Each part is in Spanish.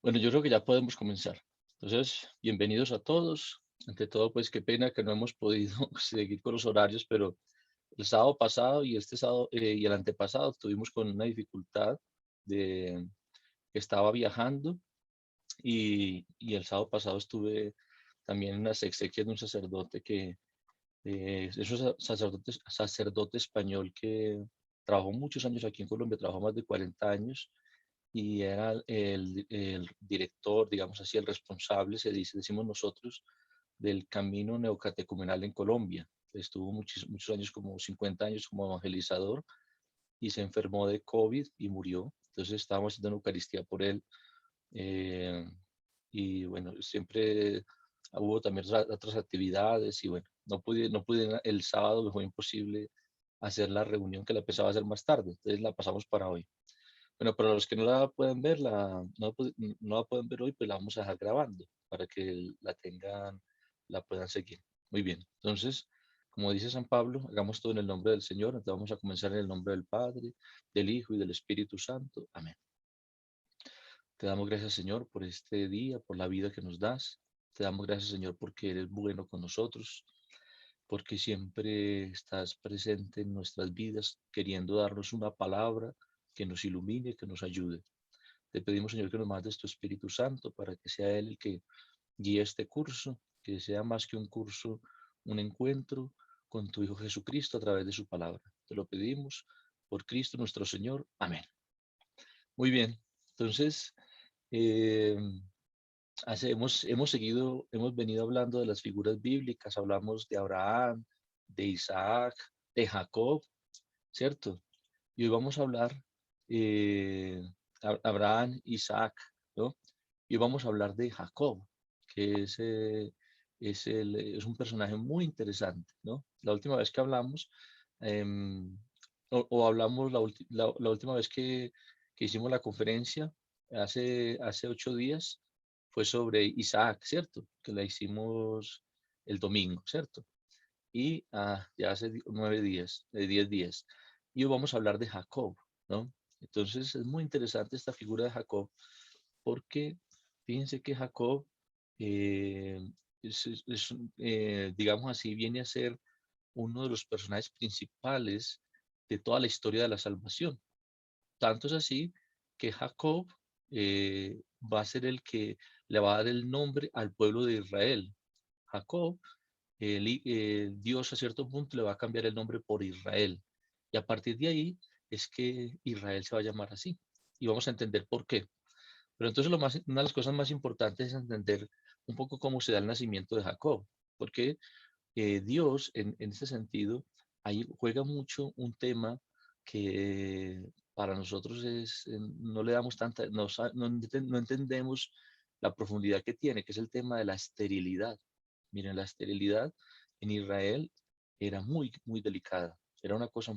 Bueno, yo creo que ya podemos comenzar. Entonces, bienvenidos a todos. Ante todo, pues qué pena que no hemos podido seguir con los horarios, pero el sábado pasado y este sábado y el antepasado tuvimos con una dificultad de que estaba viajando y el sábado pasado estuve también en las exequias de un sacerdote que es un sacerdote español que trabajó muchos años aquí en Colombia, trabajó más de 40 años y era el director, digamos así, el responsable, decimos nosotros, del camino neocatecumenal en Colombia. Estuvo muchos años, como 50 años como evangelizador y se enfermó de COVID y murió. Entonces estábamos haciendo una Eucaristía por él. eh, y bueno, siempre hubo también otras actividades y bueno, no pude el sábado, me fue imposible hacer la reunión que la empezaba a hacer más tarde, entonces la pasamos para hoy. Bueno, para los que no la pueden ver, no la pueden ver hoy, pues la vamos a dejar grabando para que la puedan seguir. Muy bien. Entonces, como dice San Pablo, hagamos todo en el nombre del Señor. Entonces vamos a comenzar en el nombre del Padre, del Hijo y del Espíritu Santo. Amén. Te damos gracias, Señor, por este día, por la vida que nos das. Te damos gracias, Señor, porque eres bueno con nosotros, porque siempre estás presente en nuestras vidas, queriendo darnos una palabra que nos ilumine, que nos ayude. Te pedimos, Señor, que nos mandes tu Espíritu Santo para que sea Él el que guíe este curso, que sea más que un curso, un encuentro con tu Hijo Jesucristo a través de su palabra. Te lo pedimos por Cristo nuestro Señor. Amén. Muy bien. Entonces, eh, hemos venido hablando de las figuras bíblicas, hablamos de Abraham, de Isaac, de Jacob, ¿cierto? Y hoy vamos a hablar eh, Abraham, Isaac, ¿no? Y hoy vamos a hablar de Jacob, que es un personaje muy interesante, ¿no? La última vez que hablamos, em, o hablamos la última vez que hicimos la conferencia, hace 8 días, fue sobre Isaac, ¿cierto? Que la hicimos el domingo, ¿cierto? Y ya hace 9 días, 10 días. Y hoy vamos a hablar de Jacob, ¿no? Entonces es muy interesante esta figura de Jacob porque fíjense que Jacob, eh, digamos así, viene a ser uno de los personajes principales de toda la historia de la salvación. Tanto es así que Jacob va a ser el que le va a dar el nombre al pueblo de Israel. Jacob, Dios a cierto punto le va a cambiar el nombre por Israel. Y a partir de ahí es que Israel se va a llamar así. Y vamos a entender por qué. Pero entonces una de las cosas más importantes es entender un poco cómo se da el nacimiento de Jacob. Porque Dios, en ese sentido, ahí juega mucho un tema que para nosotros no le damos tanta, no entendemos la profundidad que tiene, que es el tema de la esterilidad. Miren, la esterilidad en Israel era muy, muy delicada. Era una cosa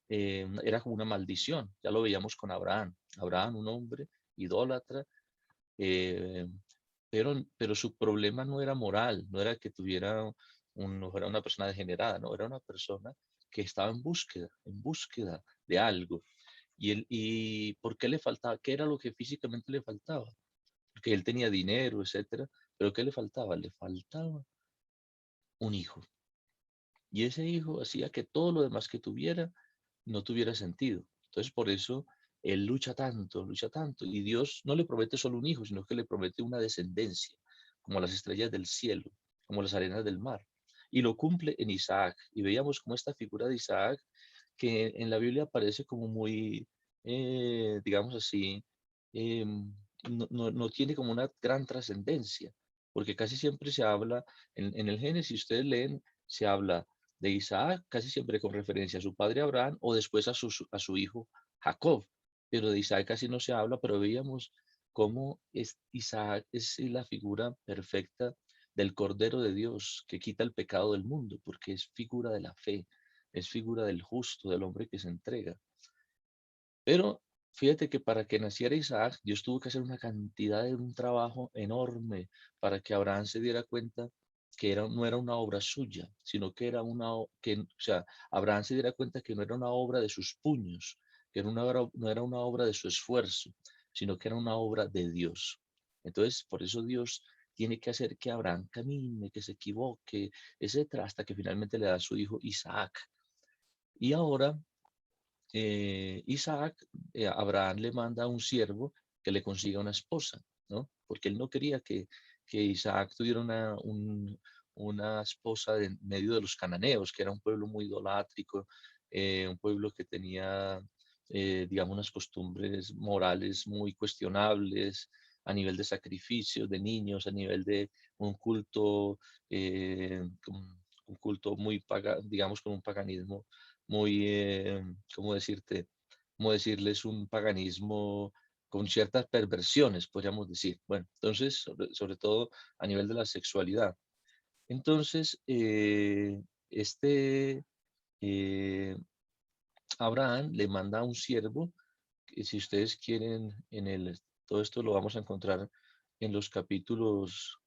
era como una maldición. Ya lo veíamos con Abraham. Abraham, un hombre idólatra, eh, pero su problema no era moral, no era que no fuera una persona degenerada, no, era una persona que estaba en búsqueda de algo. ¿Y por qué le faltaba? ¿Qué era lo que físicamente le faltaba? Porque él tenía dinero, etcétera, pero ¿qué le faltaba? Le faltaba un hijo. Y ese hijo hacía que todo lo demás que tuviera no tuviera sentido. Entonces, por eso él lucha tanto. Y Dios no le promete solo un hijo, sino que le promete una descendencia, como las estrellas del cielo, como las arenas del mar. Y lo cumple en Isaac. Y veíamos como esta figura de Isaac, que en la Biblia aparece como muy, digamos así, eh, no tiene como una gran trascendencia, porque casi siempre se habla, en el Génesis, si ustedes leen, se habla de Isaac casi siempre con referencia a su padre Abraham o después a su hijo Jacob, pero de Isaac casi no se habla, pero veíamos cómo Isaac es la figura perfecta del Cordero de Dios que quita el pecado del mundo, porque es figura de la fe, es figura del justo, del hombre que se entrega. Pero fíjate que para que naciera Isaac, Dios tuvo que hacer una cantidad de un trabajo enorme para que Abraham se diera cuenta que no era una obra suya, sino que era o sea, Abraham se diera cuenta que no era una obra de sus puños, que no era una obra de su esfuerzo, sino que era una obra de Dios. Entonces, por eso Dios tiene que hacer que Abraham camine, que se equivoque, etcétera, hasta que finalmente le da a su hijo Isaac. Y ahora Isaac, Abraham le manda a un siervo que le consiga una esposa, ¿no? Porque él no quería que Isaac tuviera una esposa en medio de los cananeos, que era un pueblo muy idolátrico, un pueblo que tenía, digamos, unas costumbres morales muy cuestionables a nivel de sacrificios de niños, a nivel de un culto, un culto muy, digamos, con un paganismo muy, ¿cómo decirte? ¿Cómo decirles? Un paganismo con ciertas perversiones, podríamos decir. Bueno, entonces, sobre todo a nivel de la sexualidad. Entonces, este eh, Abraham le manda a un siervo, que si ustedes quieren, todo esto lo vamos a encontrar en los capítulos,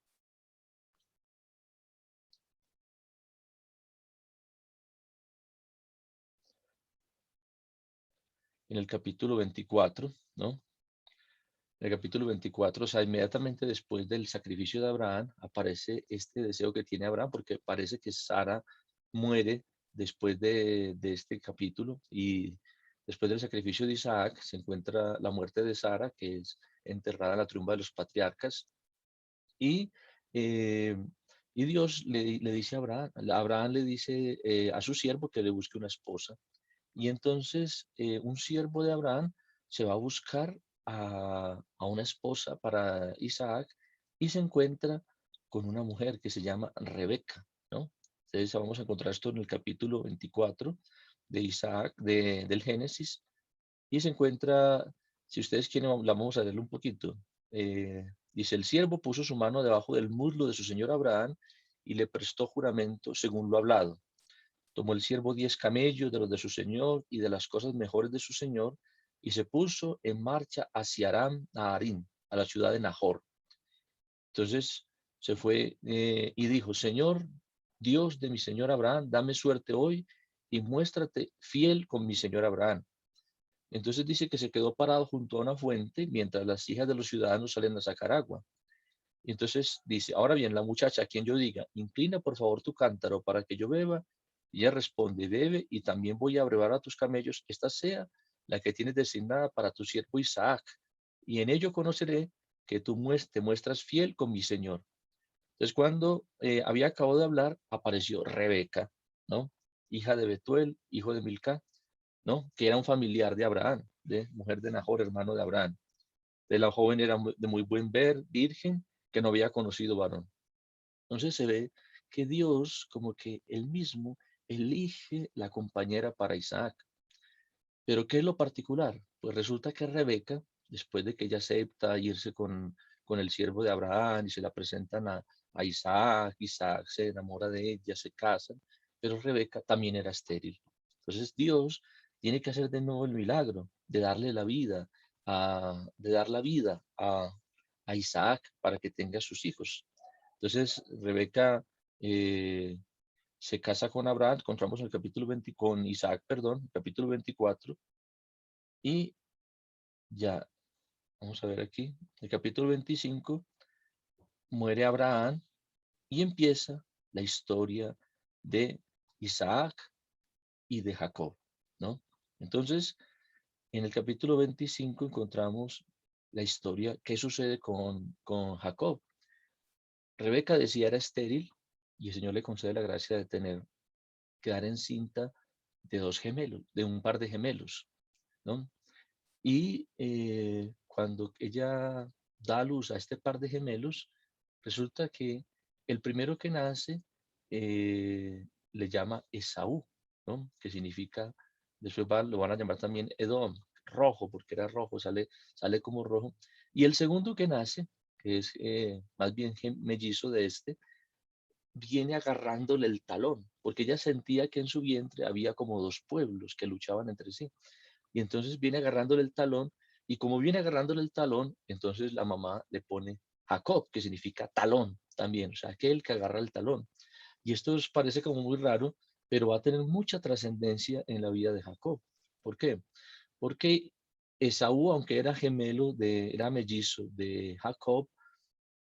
en el capítulo 24, ¿no? En el capítulo 24, o sea, inmediatamente después del sacrificio de Abraham, aparece este deseo que tiene Abraham, porque parece que Sara muere después de este capítulo y después del sacrificio de Isaac se encuentra la muerte de Sara, que es enterrada en la tumba de los patriarcas, y, eh, y Dios le dice a Abraham, Abraham le dice a su siervo que le busque una esposa. Y entonces un siervo de Abraham se va a buscar a una esposa para Isaac y se encuentra con una mujer que se llama Rebeca, ¿no? Entonces vamos a encontrar esto en el capítulo 24 de Isaac, del Génesis, y se encuentra, si ustedes quieren, la vamos a leerlo un poquito. Dice, el siervo puso su mano debajo del muslo de su señor Abraham y le prestó juramento según lo hablado. Tomó el siervo 10 camellos de los de su señor y de las cosas mejores de su señor, y se puso en marcha hacia Aram Naharín, a la ciudad de Nahor. Entonces se fue y dijo, Señor, Dios de mi señor Abraham, dame suerte hoy y muéstrate fiel con mi señor Abraham. Entonces dice que se quedó parado junto a una fuente mientras las hijas de los ciudadanos salen a sacar agua. Y entonces dice, ahora bien, la muchacha a quien yo diga, inclina por favor tu cántaro para que yo beba, y ella responde, bebe, y también voy a brevar a tus camellos, esta sea la que tienes designada para tu siervo Isaac, y en ello conoceré que tú te muestras fiel con mi señor. Entonces cuando había acabado de hablar, apareció Rebeca, ¿no? Hija de Betuel, hijo de Milcá, ¿no? Que era un familiar de Abraham, de mujer de Nahor, hermano de Abraham. De la joven era de muy buen ver, virgen, que no había conocido varón. Entonces se ve que Dios, como que él mismo, elige la compañera para Isaac. Pero ¿qué es lo particular? Pues resulta que Rebeca, después de que ella acepta irse con el siervo de Abraham y se la presentan a Isaac, Isaac se enamora de ella, se casan, pero Rebeca también era estéril. Entonces Dios tiene que hacer de nuevo el milagro de darle la vida, de dar la vida a Isaac para que tenga sus hijos. Entonces Rebeca se casa con Abraham, encontramos en el capítulo 20, con Isaac, perdón, el capítulo 24, y ya, vamos a ver aquí, el capítulo 25, muere Abraham y empieza la historia de Isaac y de Jacob, ¿no? Entonces, en el capítulo 25 encontramos la historia, qué sucede con Jacob. Rebeca decía era estéril y el Señor le concede la gracia de quedar encinta de dos gemelos, de un par de gemelos, ¿no? Y cuando ella da a luz a este par de gemelos, resulta que el primero que nace le llama Esaú, ¿no? Que significa, después lo van a llamar también Edom, rojo, porque era rojo, sale como rojo. Y el segundo que nace, que es más bien mellizo de este, viene agarrándole el talón, porque ella sentía que en su vientre había como dos pueblos que luchaban entre sí. Y entonces viene agarrándole el talón, y como viene agarrándole el talón, entonces la mamá le pone Jacob, que significa talón también, o sea, aquel que agarra el talón. Y esto os parece como muy raro, pero va a tener mucha trascendencia en la vida de Jacob. ¿Por qué? Porque Esaú, aunque era gemelo, era mellizo de Jacob,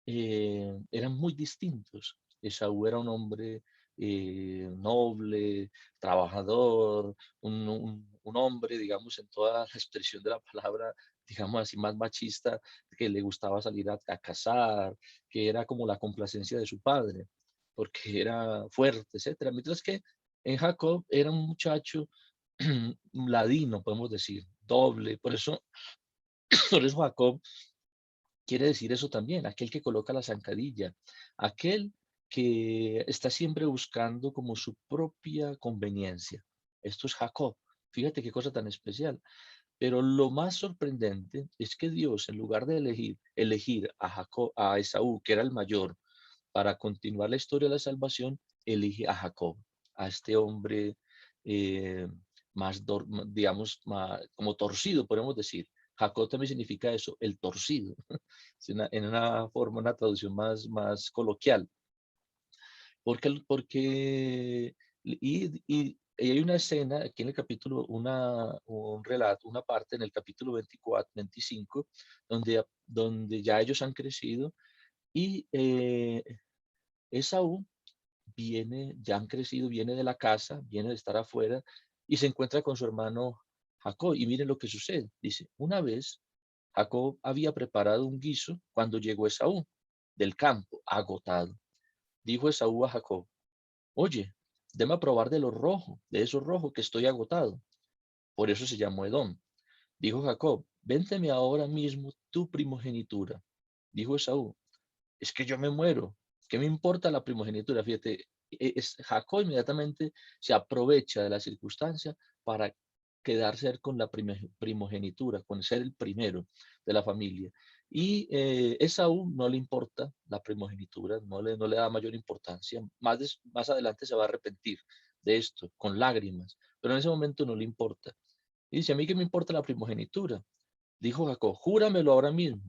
eran muy distintos. Esaú era un hombre noble, trabajador, un hombre, digamos, en toda la expresión de la palabra, digamos así, más machista, que le gustaba salir a cazar, que era como la complacencia de su padre, porque era fuerte, etcétera. Mientras que en Jacob era un muchacho ladino, podemos decir, doble. Por eso, por eso Jacob quiere decir eso también, aquel que coloca la zancadilla, aquel que está siempre buscando como su propia conveniencia. Esto es Jacob. Fíjate qué cosa tan especial. Pero lo más sorprendente es que Dios, en lugar de elegir a Jacob, a Esaú, que era el mayor, para continuar la historia de la salvación, elige a Jacob, a este hombre eh, digamos, como torcido, podemos decir. Jacob también significa eso, el torcido, en una forma, una traducción más coloquial. Y hay una escena aquí en el capítulo, un relato, una parte en el capítulo 24, 25, donde ya ellos han crecido y Esaú ya han crecido, viene de la casa, viene de estar afuera y se encuentra con su hermano Jacob. Y miren lo que sucede. Dice, una vez Jacob había preparado un guiso cuando llegó Esaú del campo, agotado. Dijo Esaú a Jacob, oye, déme a probar de lo rojo, de eso rojo que estoy agotado. Por eso se llamó Edom. Dijo Jacob, vénteme ahora mismo tu primogenitura. Dijo Esaú, es que yo me muero. ¿Qué me importa la primogenitura? Fíjate, Jacob inmediatamente se aprovecha de la circunstancia para quedarse con la primogenitura, con ser el primero de la familia. Y Esaú no le importa la primogenitura, no le da mayor importancia. Más adelante se va a arrepentir de esto, con lágrimas, pero en ese momento no le importa. Y dice, a mí qué me importa la primogenitura. Dijo Jacob, júramelo ahora mismo.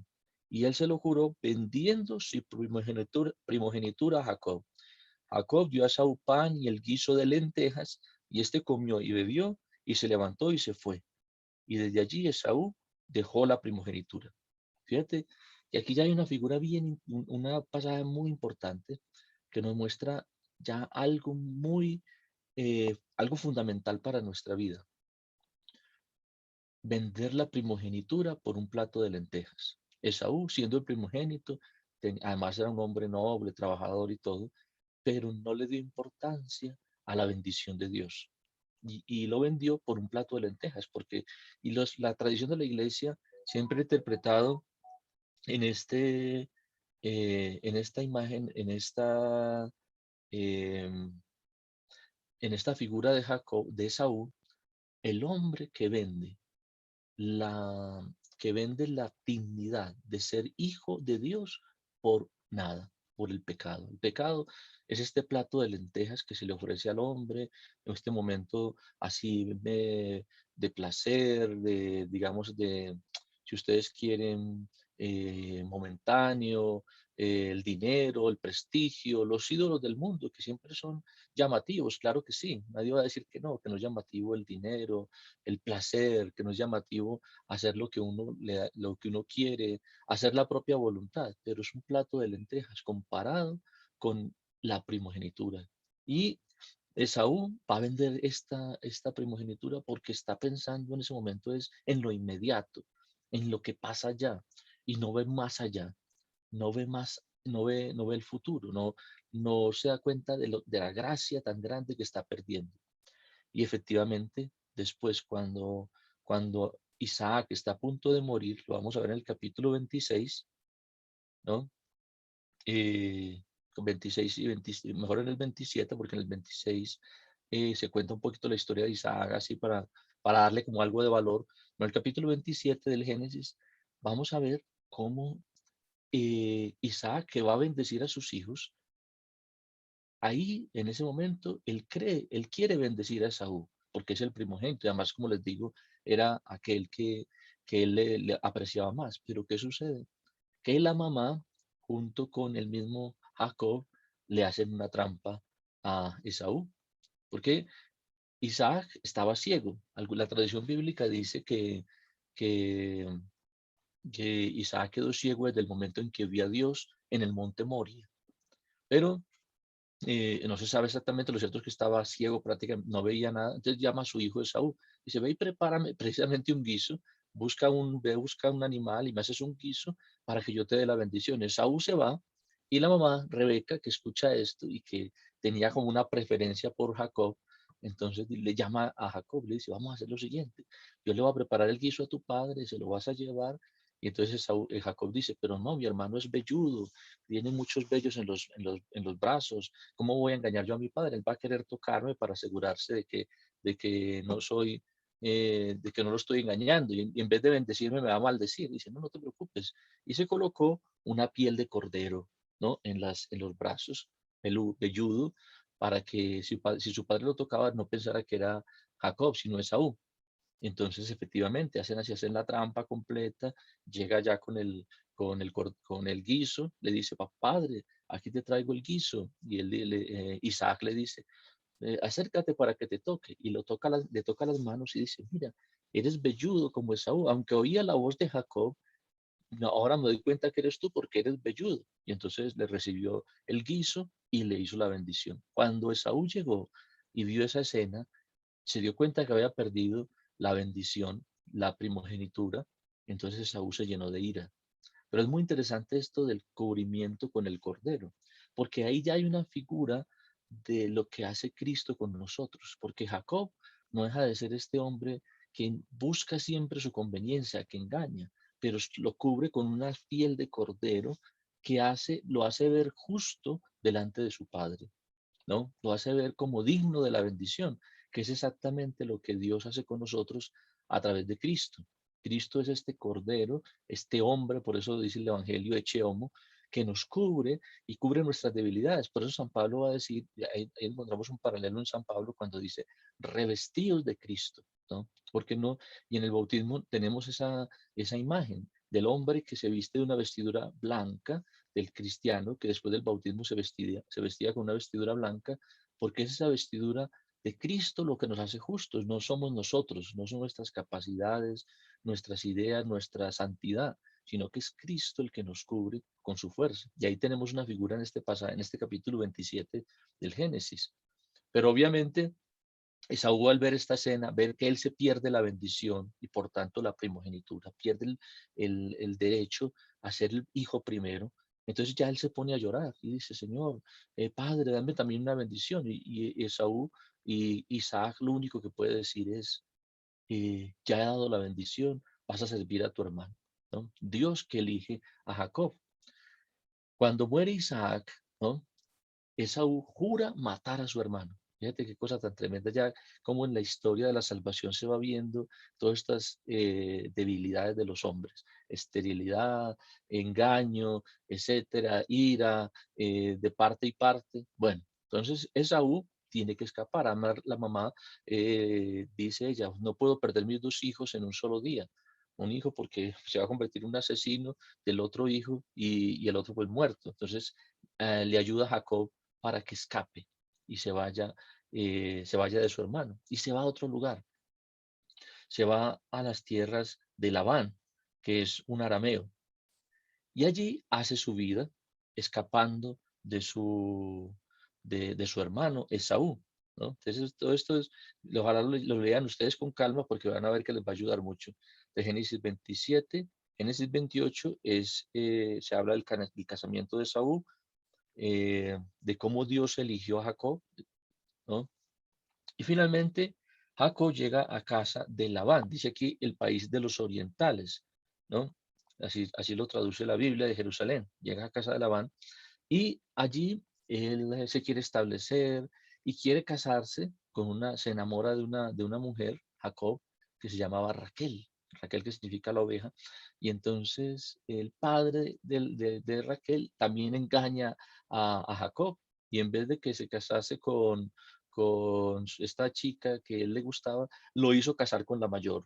Y él se lo juró vendiendo su primogenitura a Jacob. Jacob dio a Esaú pan y el guiso de lentejas, y éste comió y bebió, y se levantó y se fue. Y desde allí Esaú dejó la primogenitura. Fíjate, y aquí ya hay una figura una pasada muy importante que nos muestra ya algo fundamental para nuestra vida. Vender la primogenitura por un plato de lentejas. Esaú, siendo el primogénito, además era un hombre noble, trabajador y todo, pero no le dio importancia a la bendición de Dios. Y lo vendió por un plato de lentejas, la tradición de la iglesia siempre ha interpretado en en esta imagen, em, en esta figura de Jacob, de Esaú, el hombre la, que vende la dignidad de ser hijo de Dios por nada, por el pecado. El pecado es este plato de lentejas que se le ofrece al hombre en este momento así de placer, digamos, si ustedes quieren, momentáneo, el dinero, el prestigio, los ídolos del mundo que siempre son llamativos, claro que sí, nadie va a decir que no es llamativo el dinero, el placer, que no es llamativo hacer lo que uno quiere, hacer la propia voluntad, pero es un plato de lentejas comparado con la primogenitura. Y Esaú va a vender esta primogenitura porque está pensando en ese momento es en lo inmediato, en lo que pasa allá, y no ve más allá, no ve más, no ve el futuro, no se da cuenta de la gracia tan grande que está perdiendo. Y efectivamente, después, cuando Isaac está a punto de morir, lo vamos a ver en el capítulo 26, ¿no? Eh, 26 y 20, mejor en el 27, porque en el 26 se cuenta un poquito la historia de Isaac, así para darle como algo de valor. En el capítulo 27 del Génesis, vamos a ver cómo Isaac, que va a bendecir a sus hijos, ahí, en ese momento, él quiere bendecir a Esaú, porque es el primogénito, y además, como les digo, era aquel que él le apreciaba más. Pero ¿qué sucede? Que la mamá, junto con el mismo Jacob, le hacen una trampa a Esaú, porque Isaac estaba ciego. La tradición bíblica dice que, que Isaac quedó ciego desde el momento en que vio a Dios en el monte Moria. Pero no se sabe exactamente, lo cierto es que estaba ciego prácticamente, no veía nada. Entonces llama a su hijo Esaú, dice, ve y prepárame precisamente un guiso, busca un animal y me haces un guiso para que yo te dé la bendición. Esaú se va y la mamá, Rebeca, que escucha esto y que tenía como una preferencia por Jacob, entonces le llama a Jacob, le dice, vamos a hacer lo siguiente, yo le voy a preparar el guiso a tu padre, se lo vas a llevar. Y entonces Jacob dice, pero no, mi hermano es velludo, tiene muchos vellos en los brazos. ¿Cómo voy a engañar yo a mi padre? Él va a querer tocarme para asegurarse de que no soy, de que no lo estoy engañando. Y en vez de bendecirme, me va a maldecir. Dice, no, no te preocupes. Y se colocó una piel de cordero, ¿no? En los brazos, velludo, para que si su padre lo tocaba, no pensara que era Jacob, sino Esaú. Entonces, efectivamente, hacen la trampa completa, llega ya con el guiso, le dice, padre, aquí te traigo el guiso. Y Isaac le dice, acércate para que te toque. Y le toca las manos y dice, mira, eres velludo como Esaú. Aunque oía la voz de Jacob, no, ahora me doy cuenta que eres tú porque eres velludo. Y entonces le recibió el guiso y le hizo la bendición. Cuando Esaú llegó y vio esa escena, se dio cuenta que había perdido la bendición, la primogenitura, entonces Esaú se llenó de ira. Pero es muy interesante esto del cubrimiento con el cordero, porque ahí ya hay una figura de lo que hace Cristo con nosotros, porque Jacob no deja de ser este hombre que busca siempre su conveniencia, que engaña, pero lo cubre con una piel de cordero que lo hace ver justo delante de su padre. ¿No? Lo hace ver como digno de la bendición, que es exactamente lo que Dios hace con nosotros a través de Cristo. Cristo es este cordero, este hombre, por eso dice el Evangelio, eche homo, que nos cubre y cubre nuestras debilidades. Por eso San Pablo va a decir, ahí encontramos un paralelo en San Pablo cuando dice, revestidos de Cristo, ¿no? Porque no, y en el bautismo tenemos esa imagen del hombre que se viste de una vestidura blanca, del cristiano que después del bautismo se vestía con una vestidura blanca, porque es esa vestidura de Cristo lo que nos hace justos, no somos nosotros, no son nuestras capacidades, nuestras ideas, nuestra santidad, sino que es Cristo el que nos cubre con su fuerza. Y ahí tenemos una figura en este pasaje, en este capítulo 27 del Génesis. Pero obviamente Esaú al ver esta escena, ver que él se pierde la bendición y por tanto la primogenitura, pierde el derecho a ser el hijo primero, entonces ya él se pone a llorar y dice, Señor, Padre, dame también una bendición. Y Esaú y Isaac lo único que puede decir es, ya he dado la bendición, vas a servir a tu hermano, ¿no? Dios que elige a Jacob. Cuando muere Isaac, ¿no? Esaú jura matar a su hermano. Fíjate qué cosa tan tremenda, ya como en la historia de la salvación se va viendo todas estas debilidades de los hombres, esterilidad, engaño, etcétera, ira, de parte y parte. Bueno, entonces Esaú tiene que escapar. Además, la mamá dice ella, no puedo perder mis dos hijos en un solo día. Un hijo porque se va a convertir en un asesino del otro hijo y el otro pues muerto. Entonces le ayuda a Jacob para que escape y se vaya de su hermano y se va a otro lugar. Se va a las tierras de Labán, que es un arameo, y allí hace su vida escapando de su hermano Esaú, ¿no? Entonces, todo esto ojalá lo lean ustedes con calma porque van a ver que les va a ayudar mucho. De Génesis 27, Génesis 28 se habla del casamiento de Esaú, de cómo Dios eligió a Jacob, ¿no? Y finalmente, Jacob llega a casa de Labán, dice aquí el país de los orientales, ¿no? Así lo traduce la Biblia de Jerusalén. Llega a casa de Labán y allí él se quiere establecer y quiere casarse se enamora de una mujer, Jacob, que se llamaba Raquel, Raquel que significa la oveja, y entonces el padre de Raquel también engaña a Jacob, y en vez de que se casase con esta chica que él le gustaba, lo hizo casar con la mayor.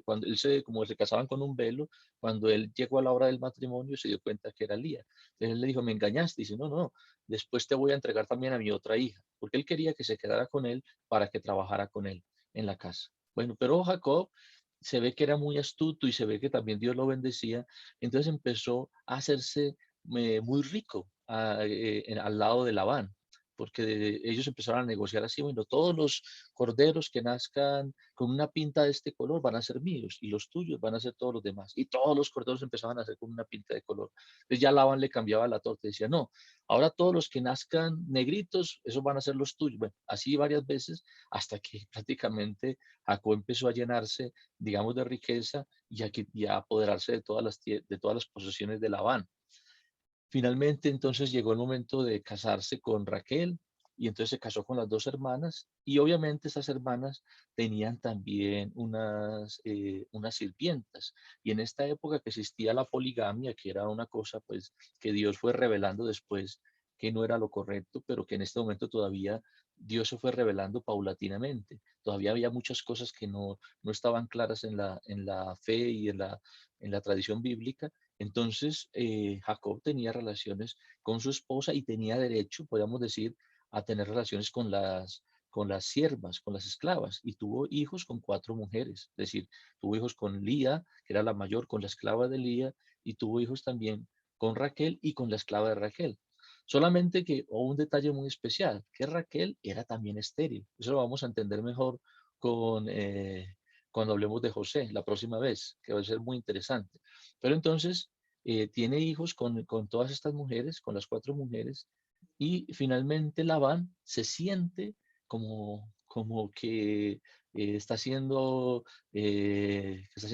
Cuando como se casaban con un velo, cuando él llegó a la hora del matrimonio, se dio cuenta que era Lía. Entonces él le dijo, me engañaste. Dice, no, no, después te voy a entregar también a mi otra hija, porque él quería que se quedara con él para que trabajara con él en la casa. Bueno, pero Jacob se ve que era muy astuto y se ve que también Dios lo bendecía, entonces empezó a hacerse muy rico al lado de Labán, porque ellos empezaron a negociar así, bueno, todos los corderos que nazcan con una pinta de este color van a ser míos y los tuyos van a ser todos los demás. Y todos los corderos empezaban a hacer con una pinta de color. Entonces ya Labán le cambiaba la torta y decía, no, ahora todos los que nazcan negritos, esos van a ser los tuyos. Bueno, así varias veces hasta que prácticamente Jacob empezó a llenarse, digamos, de riqueza y a apoderarse de de todas las posesiones de Labán. Finalmente, entonces llegó el momento de casarse con Raquel y entonces se casó con las dos hermanas y obviamente esas hermanas tenían también unas sirvientas. Y en esta época que existía la poligamia, que era una cosa pues que Dios fue revelando después que no era lo correcto, pero que en este momento todavía Dios se fue revelando paulatinamente. Todavía había muchas cosas que no estaban claras en la fe y en la tradición bíblica. Entonces, Jacob tenía relaciones con su esposa y tenía derecho, podríamos decir, a tener relaciones con las siervas, con las esclavas, y tuvo hijos con cuatro mujeres, es decir, tuvo hijos con Lía, que era la mayor, con la esclava de Lía, y tuvo hijos también con Raquel y con la esclava de Raquel. Solamente que hubo un detalle muy especial, que Raquel era también estéril. Eso lo vamos a entender mejor con, cuando hablemos de José la próxima vez, que va a ser muy interesante. Pero entonces tiene hijos con todas estas mujeres, con las cuatro mujeres, y finalmente Labán se siente como que está siendo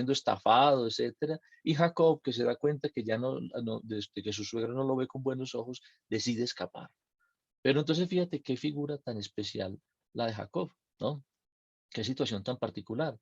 estafado, etcétera, y Jacob, que se da cuenta que ya desde que su suegro no lo ve con buenos ojos, decide escapar. Pero entonces fíjate qué figura tan especial la de Jacob, ¿no? Qué situación tan particular.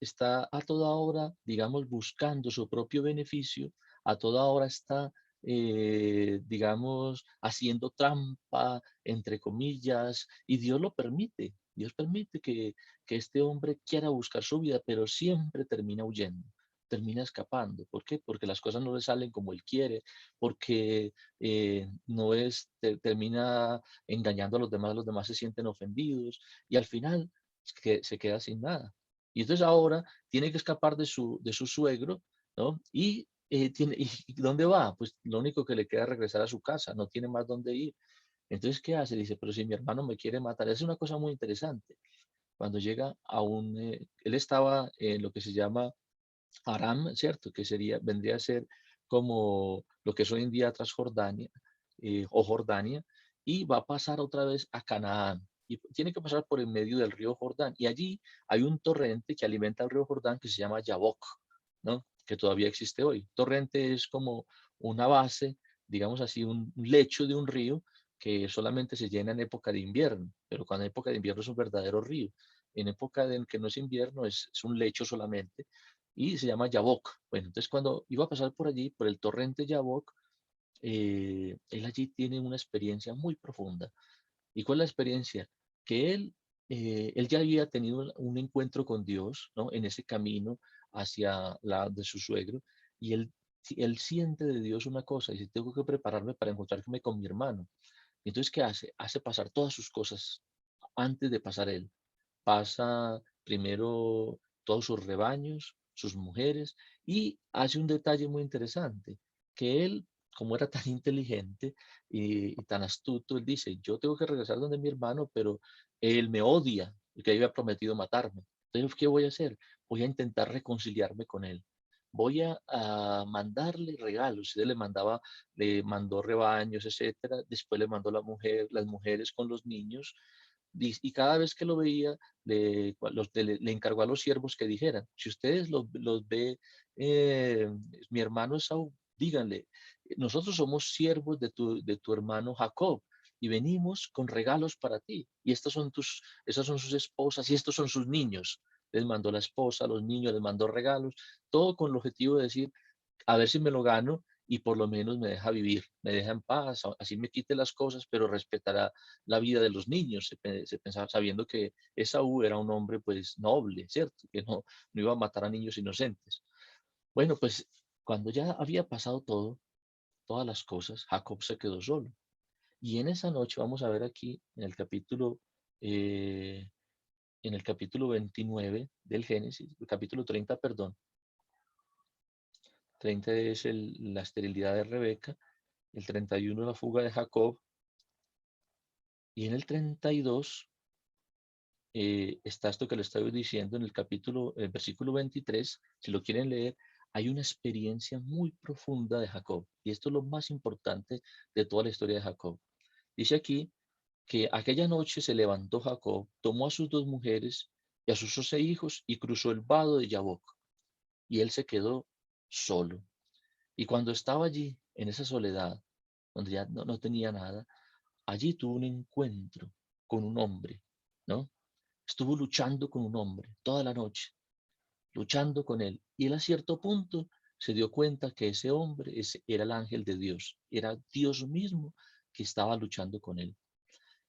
Está a toda hora, digamos, buscando su propio beneficio, a toda hora está, digamos, haciendo trampa, entre comillas, y Dios lo permite. Dios permite que este hombre quiera buscar su vida, pero siempre termina huyendo, termina escapando. ¿Por qué? Porque las cosas no le salen como él quiere, porque no es, termina engañando a los demás se sienten ofendidos y al final que se queda sin nada. Y entonces ahora tiene que escapar de su suegro, ¿no? ¿Y dónde va? Pues lo único que le queda es regresar a su casa, no tiene más dónde ir. Entonces, ¿qué hace? Dice, pero si mi hermano me quiere matar, es una cosa muy interesante. Cuando llega él estaba en lo que se llama Aram, ¿cierto? Que vendría a ser como lo que es hoy en día Transjordania o Jordania, y va a pasar otra vez a Canaán. Y tiene que pasar por el medio del río Jordán. Y allí hay un torrente que alimenta el río Jordán que se llama Yabok, ¿no? Que todavía existe hoy. Torrente es como una base, digamos así, un lecho de un río que solamente se llena en época de invierno, pero cuando en época de invierno es un verdadero río. En época en que no es invierno es un lecho solamente y se llama Yabok. Bueno, entonces cuando iba a pasar por allí, por el torrente Yabok, él allí tiene una experiencia muy profunda. ¿Y cuál es la experiencia? Que él ya había tenido un encuentro con Dios, ¿no? En ese camino hacia la de su suegro, y él siente de Dios una cosa, y dice, tengo que prepararme para encontrarme con mi hermano. Entonces, ¿qué hace? Hace pasar todas sus cosas antes de pasar él. Pasa primero todos sus rebaños, sus mujeres, y hace un detalle muy interesante, que él, como era tan inteligente y tan astuto, él dice, yo tengo que regresar donde mi hermano, pero él me odia, porque había prometido matarme. Entonces, ¿qué voy a hacer? Voy a intentar reconciliarme con él. Voy a mandarle regalos. Él le mandó rebaños, etcétera. Después le mandó las mujeres con los niños y cada vez que lo veía, le encargó a los siervos que dijeran, si ustedes los ve, eh, mi hermano Esaú, díganle, nosotros somos siervos de tu hermano Jacob y venimos con regalos para ti. Y estas son sus esposas y estos son sus niños. Les mandó la esposa, los niños, les mandó regalos, todo con el objetivo de decir, a ver si me lo gano y por lo menos me deja vivir, me deja en paz, así me quite las cosas, pero respetará la vida de los niños. Se pensaba sabiendo que Esaú era un hombre pues noble, ¿cierto? Que no iba a matar a niños inocentes. Bueno, pues cuando ya había pasado todas las cosas, Jacob se quedó solo. Y en esa noche, vamos a ver aquí en el capítulo en el capítulo 29 del Génesis, el capítulo 30, perdón. 30 es la esterilidad de Rebeca, el 31 la fuga de Jacob, y en el 32 está esto que le estoy diciendo en el capítulo, el versículo 23, si lo quieren leer, hay una experiencia muy profunda de Jacob, y esto es lo más importante de toda la historia de Jacob. Dice aquí que aquella noche se levantó Jacob, tomó a sus 2 mujeres y a sus 12 hijos y cruzó el vado de Jaboc, y él se quedó solo. Y cuando estaba allí, en esa soledad, donde ya no tenía nada, allí tuvo un encuentro con un hombre, ¿no? Estuvo luchando con un hombre toda la noche, luchando con él. Y él a cierto punto se dio cuenta que ese hombre era el ángel de Dios, era Dios mismo que estaba luchando con él.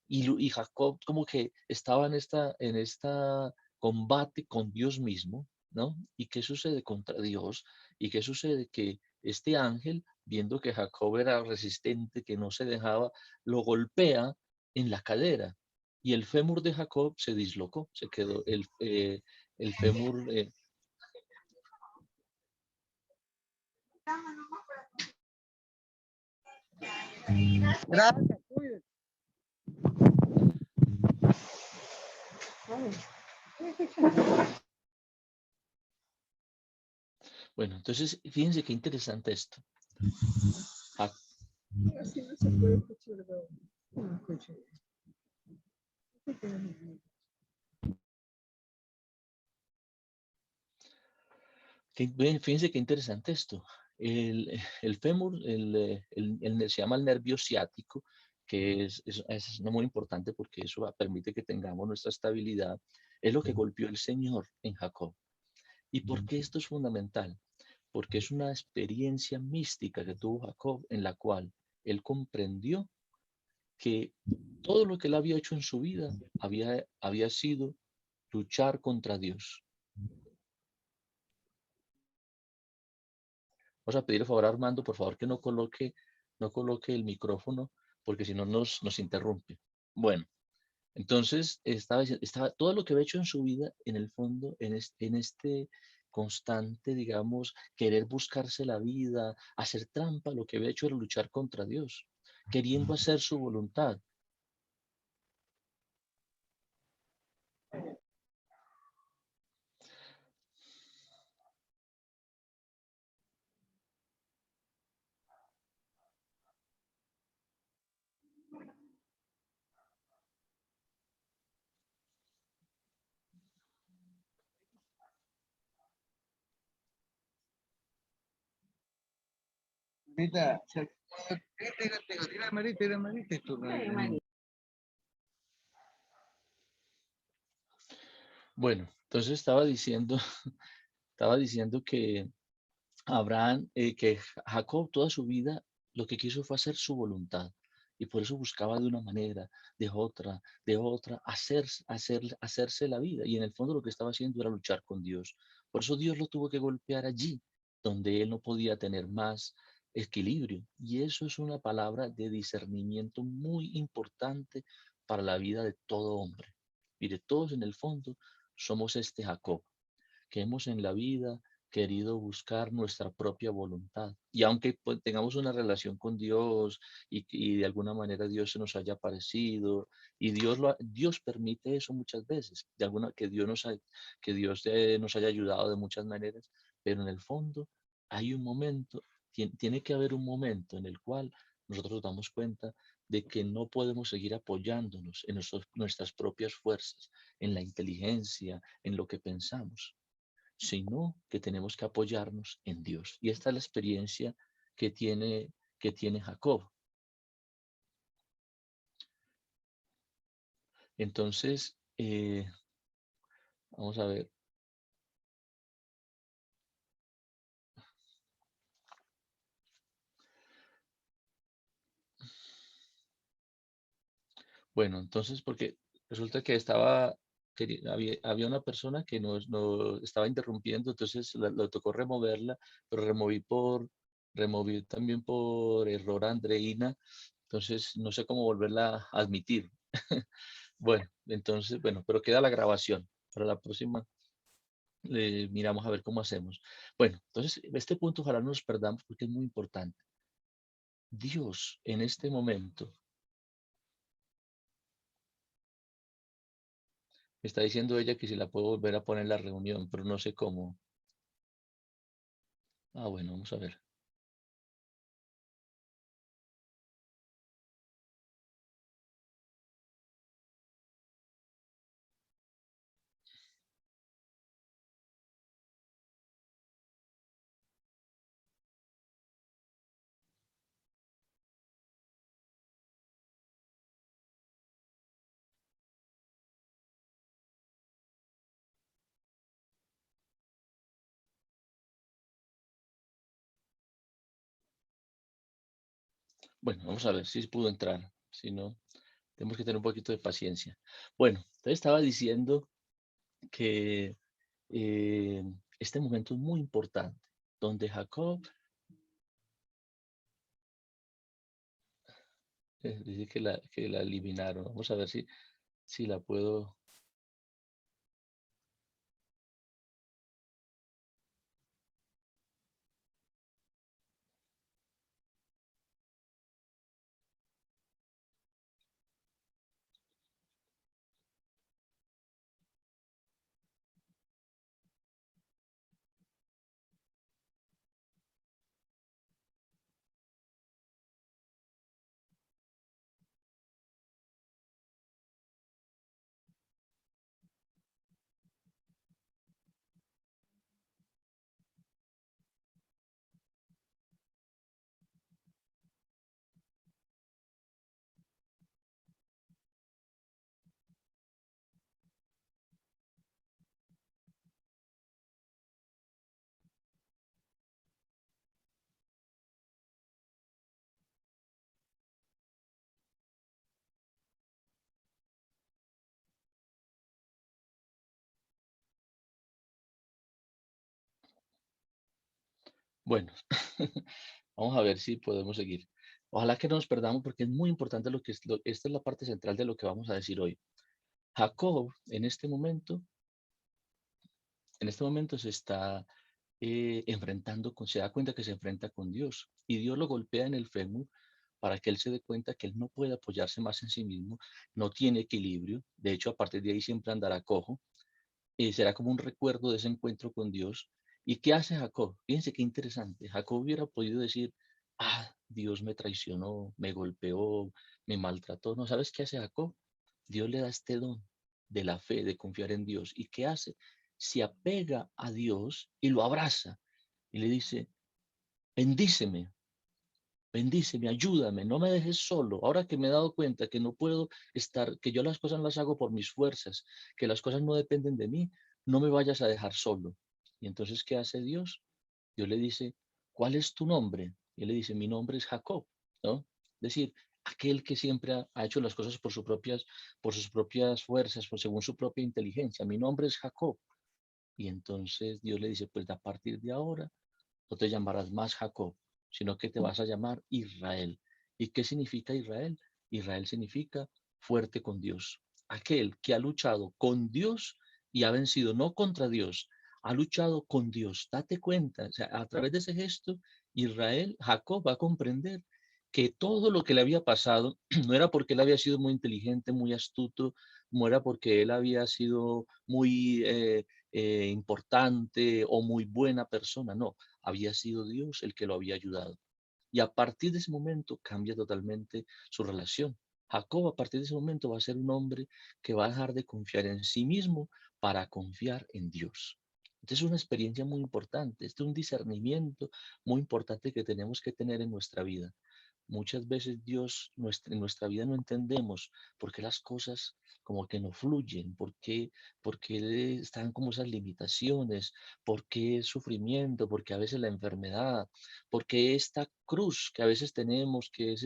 Y Jacob como que estaba en esta combate con Dios mismo, ¿no? ¿Y qué sucede contra Dios? ¿Y qué sucede? Que este ángel, viendo que Jacob era resistente, que no se dejaba, lo golpea en la cadera. Y el fémur de Jacob se dislocó, se quedó el fémur. Gracias, cuídate. Bueno, entonces fíjense qué interesante esto. Así no se puede escuchar. No escucho. Fíjense qué interesante esto. El fémur, se llama el nervio ciático, que es muy importante porque eso permite que tengamos nuestra estabilidad. Es lo que golpeó el Señor en Jacob. ¿Y por qué esto es fundamental? Porque es una experiencia mística que tuvo Jacob en la cual él comprendió que todo lo que él había hecho en su vida había sido luchar contra Dios. Vamos a pedir el favor a Armando, por favor, que no coloque el micrófono, porque si no nos interrumpe. Bueno, entonces estaba todo lo que había hecho en su vida, en el fondo, en este constante, digamos, querer buscarse la vida, hacer trampa, lo que había hecho era luchar contra Dios, queriendo hacer su voluntad. Marita, tira Marita y tú. Bueno, entonces estaba diciendo que Abraham, que Jacob toda su vida lo que quiso fue hacer su voluntad y por eso buscaba de una manera, de otra, hacerse la vida. Y en el fondo lo que estaba haciendo era luchar con Dios. Por eso Dios lo tuvo que golpear allí, donde él no podía tener más equilibrio. Y eso es una palabra de discernimiento muy importante para la vida de todo hombre. Mire, todos en el fondo somos este Jacob que hemos en la vida querido buscar nuestra propia voluntad. Y aunque pues, tengamos una relación con Dios y de alguna manera Dios se nos haya aparecido y Dios permite eso muchas veces, que Dios nos haya ayudado de muchas maneras, pero en el fondo hay un momento, tiene que haber un momento en el cual nosotros nos damos cuenta de que no podemos seguir apoyándonos en nuestras propias fuerzas, en la inteligencia, en lo que pensamos, sino que tenemos que apoyarnos en Dios. Y esta es la experiencia que tiene Jacob. Entonces, vamos a ver. Bueno, entonces, porque resulta que había una persona que nos estaba interrumpiendo, entonces lo tocó removerla, pero removí también por error a Andreina, entonces no sé cómo volverla a admitir. Bueno, entonces, bueno, pero queda la grabación. Para la próxima miramos a ver cómo hacemos. Bueno, entonces, este punto ojalá no nos perdamos porque es muy importante. Dios en este momento me está diciendo ella que si la puedo volver a poner en la reunión, pero no sé cómo. Ah, bueno, vamos a ver. Bueno, vamos a ver si pudo entrar. Si no, tenemos que tener un poquito de paciencia. Bueno, entonces estaba diciendo que eh, este momento es muy importante, donde Jacob dice que la eliminaron. Vamos a ver si la puedo. Bueno, vamos a ver si podemos seguir. Ojalá que no nos perdamos porque es muy importante esta es la parte central de lo que vamos a decir hoy. Jacob en este momento se está se da cuenta que se enfrenta con Dios y Dios lo golpea en el fémur para que él se dé cuenta que él no puede apoyarse más en sí mismo, no tiene equilibrio, de hecho a partir de ahí siempre andará cojo, será como un recuerdo de ese encuentro con Dios. ¿Y qué hace Jacob? Fíjense qué interesante. Jacob hubiera podido decir, ah, Dios me traicionó, me golpeó, me maltrató. No, ¿sabes qué hace Jacob? Dios le da este don de la fe, de confiar en Dios. ¿Y qué hace? Se apega a Dios y lo abraza y le dice, bendíceme, bendíceme, ayúdame, no me dejes solo. Ahora que me he dado cuenta que no puedo estar, que yo las cosas las hago por mis fuerzas, que las cosas no dependen de mí, no me vayas a dejar solo. Y entonces, ¿qué hace Dios? Dios le dice, ¿cuál es tu nombre? Y él le dice, mi nombre es Jacob, ¿no? Es decir, aquel que siempre ha hecho las cosas por sus propias fuerzas, según su propia inteligencia. Mi nombre es Jacob. Y entonces Dios le dice, pues a partir de ahora no te llamarás más Jacob, sino que te vas a llamar Israel. ¿Y qué significa Israel? Israel significa fuerte con Dios. Aquel que ha luchado con Dios y ha vencido, no contra Dios, ha luchado con Dios. Date cuenta, o sea, a través de ese gesto, Jacob va a comprender que todo lo que le había pasado no era porque él había sido muy inteligente, muy astuto, no era porque él había sido muy importante o muy buena persona, no, había sido Dios el que lo había ayudado. Y a partir de ese momento cambia totalmente su relación. Jacob a partir de ese momento va a ser un hombre que va a dejar de confiar en sí mismo para confiar en Dios. Entonces es una experiencia muy importante, este es un discernimiento muy importante que tenemos que tener en nuestra vida. Muchas veces en nuestra vida no entendemos por qué las cosas como que no fluyen, por qué están como esas limitaciones, por qué el sufrimiento, por qué a veces la enfermedad, por qué esta cruz que a veces tenemos, que es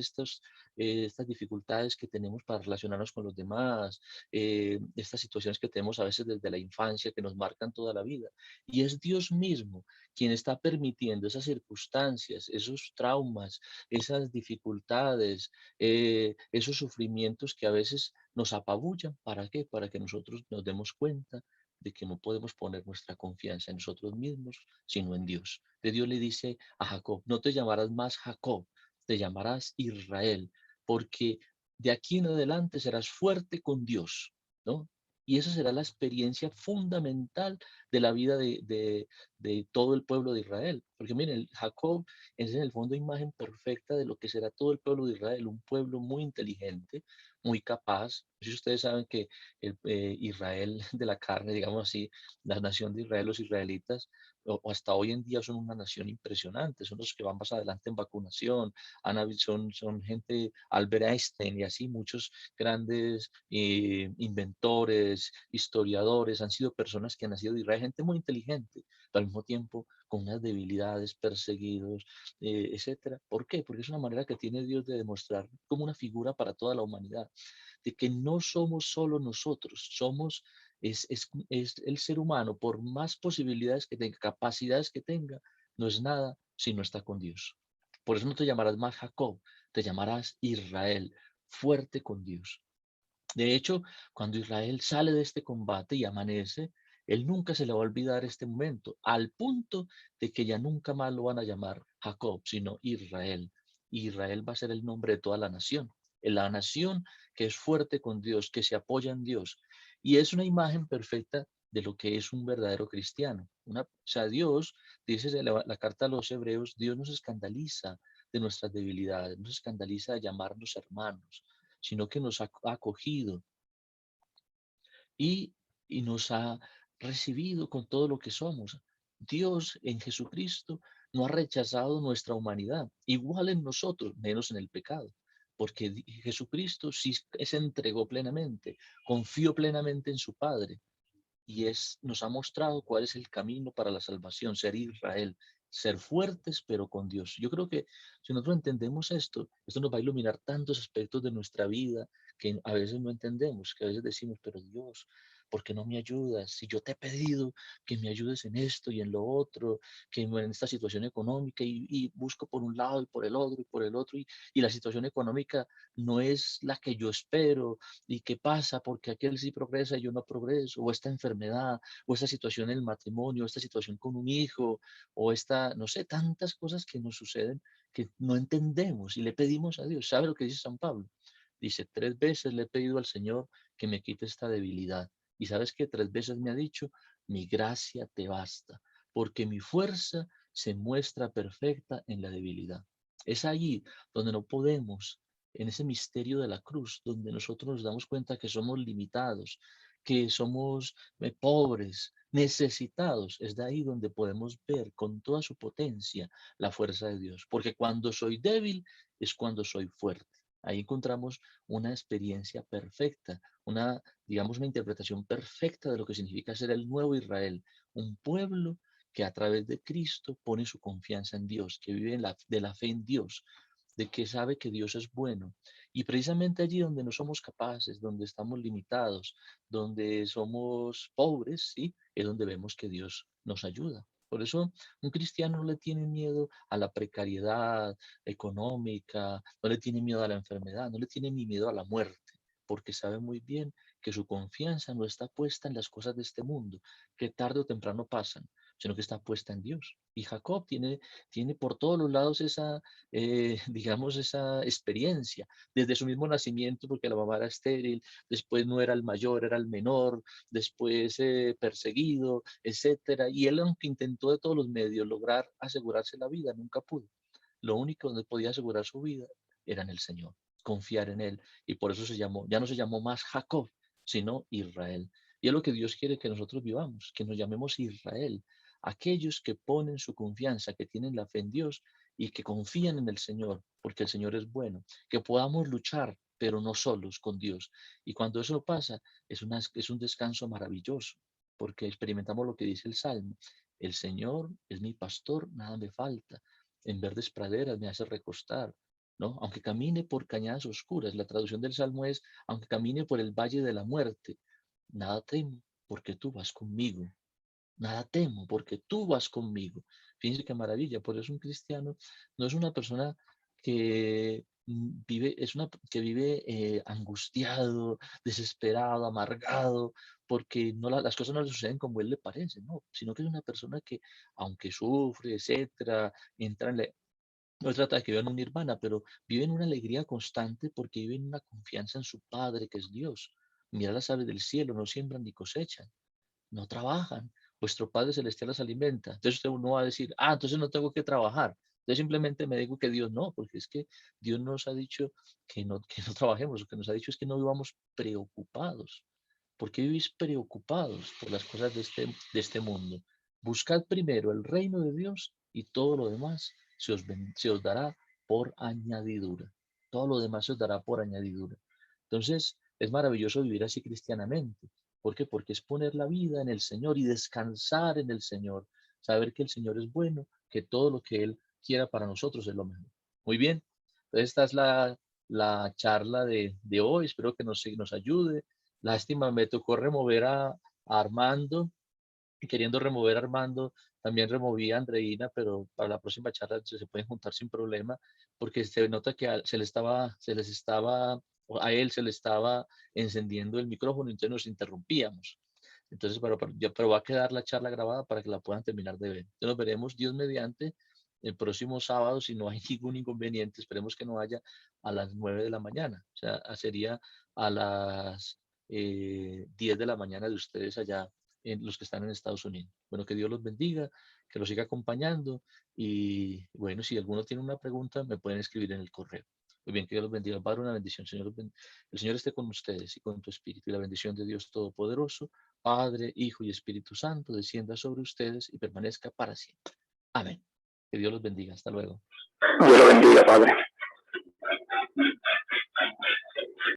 estas dificultades que tenemos para relacionarnos con los demás, estas situaciones que tenemos a veces desde la infancia que nos marcan toda la vida. Y es Dios mismo quien está permitiendo esas circunstancias, esos traumas, esas dificultades, esos sufrimientos que a veces nos apabullan. ¿Para qué? Para que nosotros nos demos cuenta de que no podemos poner nuestra confianza en nosotros mismos, sino en Dios. De Dios le dice a Jacob, no te llamarás más Jacob, te llamarás Israel, porque de aquí en adelante serás fuerte con Dios, ¿no? Y esa será la experiencia fundamental de la vida de todo el pueblo de Israel. Porque miren, Jacob es en el fondo imagen perfecta de lo que será todo el pueblo de Israel, un pueblo muy inteligente, muy capaz. Si ustedes saben que Israel de la carne, digamos así, la nación de Israel, los israelitas, o hasta hoy en día son una nación impresionante, son los que van más adelante en vacunación, son gente, Albert Einstein y así, muchos grandes inventores, historiadores, han sido personas que han nacido de Israel, gente muy inteligente, pero al mismo tiempo con unas debilidades, perseguidos, etcétera. ¿Por qué? Porque es una manera que tiene Dios de demostrar como una figura para toda la humanidad, de que no somos solo nosotros, es el ser humano, por más posibilidades que tenga, capacidades que tenga, no es nada si no está con Dios. Por eso no te llamarás más Jacob, te llamarás Israel, fuerte con Dios. De hecho, cuando Israel sale de este combate y amanece, él nunca se le va a olvidar este momento, al punto de que ya nunca más lo van a llamar Jacob, sino Israel. Israel va a ser el nombre de toda la nación que es fuerte con Dios, que se apoya en Dios. Y es una imagen perfecta de lo que es un verdadero cristiano. O sea, Dios, dice la carta a los hebreos, Dios nos escandaliza de nuestras debilidades, nos escandaliza de llamarnos hermanos, sino que nos ha acogido y, y nos ha recibido con todo lo que somos. Dios en Jesucristo no ha rechazado nuestra humanidad, igual en nosotros, menos en el pecado, porque Jesucristo sí se entregó plenamente, confió plenamente en su Padre y nos ha mostrado cuál es el camino para la salvación, ser Israel, ser fuertes pero con Dios. Yo creo que si nosotros entendemos esto nos va a iluminar tantos aspectos de nuestra vida que a veces no entendemos, que a veces decimos, pero Dios, ¿por qué no me ayudas? Si yo te he pedido que me ayudes en esto y en lo otro, que en esta situación económica y busco por un lado y por el otro y por el otro y la situación económica no es la que yo espero, ¿y qué pasa? Porque aquel sí progresa y yo no progreso, o esta enfermedad, o esta situación en el matrimonio, o esta situación con un hijo, o esta, no sé, tantas cosas que nos suceden que no entendemos y le pedimos a Dios. ¿Sabe lo que dice San Pablo? Dice, 3 veces le he pedido al Señor que me quite esta debilidad. Y sabes que 3 veces me ha dicho, mi gracia te basta, porque mi fuerza se muestra perfecta en la debilidad. Es allí donde no podemos, en ese misterio de la cruz, donde nosotros nos damos cuenta que somos limitados, que somos pobres, necesitados. Es de ahí donde podemos ver con toda su potencia la fuerza de Dios. Porque cuando soy débil es cuando soy fuerte. Ahí encontramos una experiencia perfecta, digamos, una interpretación perfecta de lo que significa ser el nuevo Israel, un pueblo que a través de Cristo pone su confianza en Dios, que vive de la fe en Dios, de que sabe que Dios es bueno. Y precisamente allí donde no somos capaces, donde estamos limitados, donde somos pobres, ¿sí? Es donde vemos que Dios nos ayuda. Por eso un cristiano no le tiene miedo a la precariedad económica, no le tiene miedo a la enfermedad, no le tiene ni miedo a la muerte, porque sabe muy bien que su confianza no está puesta en las cosas de este mundo, que tarde o temprano pasan, sino que está puesta en Dios. Y Jacob tiene por todos los lados esa, digamos, esa experiencia, desde su mismo nacimiento, porque la mamá era estéril, después no era el mayor, era el menor, después perseguido, etcétera. Y él, aunque intentó de todos los medios lograr asegurarse la vida, nunca pudo. Lo único donde podía asegurar su vida era en el Señor, confiar en Él. Y por eso ya no se llamó más Jacob, sino Israel. Y es lo que Dios quiere que nosotros vivamos, que nos llamemos Israel, aquellos que ponen su confianza, que tienen la fe en Dios y que confían en el Señor, porque el Señor es bueno, que podamos luchar, pero no solos con Dios. Y cuando eso pasa, es un descanso maravilloso, porque experimentamos lo que dice el Salmo. El Señor es mi pastor, nada me falta. En verdes praderas me hace recostar. ¿no? Aunque camine por cañadas oscuras, la traducción del Salmo es, aunque camine por el valle de la muerte, nada temo, porque tú vas conmigo. Nada temo, porque tú vas conmigo. Fíjense qué maravilla. Por eso un cristiano no es una persona que vive, que vive angustiado, desesperado, amargado, porque no las cosas no le suceden como él le parece, no, sino que es una persona que, aunque sufre, etcétera, entra en la, no se trata de que vivan un nirvana, pero viven una alegría constante porque viven una confianza en su Padre, que es Dios. Mira las aves del cielo, no siembran ni cosechan, no trabajan. Vuestro Padre Celestial las alimenta. Entonces usted no va a decir, entonces no tengo que trabajar. Entonces simplemente me digo que Dios no, porque es que Dios nos ha dicho que no trabajemos, lo que nos ha dicho es que no vivamos preocupados. ¿Por qué vivís preocupados por las cosas de este mundo? Buscad primero el reino de Dios y todo lo demás se os dará por añadidura. Todo lo demás se os dará por añadidura. Entonces, es maravilloso vivir así cristianamente. ¿Por qué? Porque es poner la vida en el Señor y descansar en el Señor. Saber que el Señor es bueno, que todo lo que Él quiera para nosotros es lo mejor. Muy bien. Entonces, esta es la charla de hoy. Espero que nos ayude. Lástima, me tocó remover a Armando, y queriendo remover a Armando, también removí a Andreina, pero para la próxima charla se pueden juntar sin problema, porque se nota que a él se le estaba encendiendo el micrófono, entonces nos interrumpíamos. Entonces, pero va a quedar la charla grabada para que la puedan terminar de ver. Entonces nos veremos Dios mediante el próximo sábado, si no hay ningún inconveniente, esperemos que no haya, a las 9 de la mañana, o sea, sería a las 10 de la mañana de ustedes allá, en los que están en Estados Unidos. Bueno, que Dios los bendiga, que los siga acompañando y bueno, si alguno tiene una pregunta, me pueden escribir en el correo. Muy bien, que Dios los bendiga. Padre, una bendición. Señor, el Señor esté con ustedes y con tu espíritu, y la bendición de Dios Todopoderoso, Padre, Hijo y Espíritu Santo, descienda sobre ustedes y permanezca para siempre. Amén. Que Dios los bendiga. Hasta luego. Dios lo bendiga, Padre.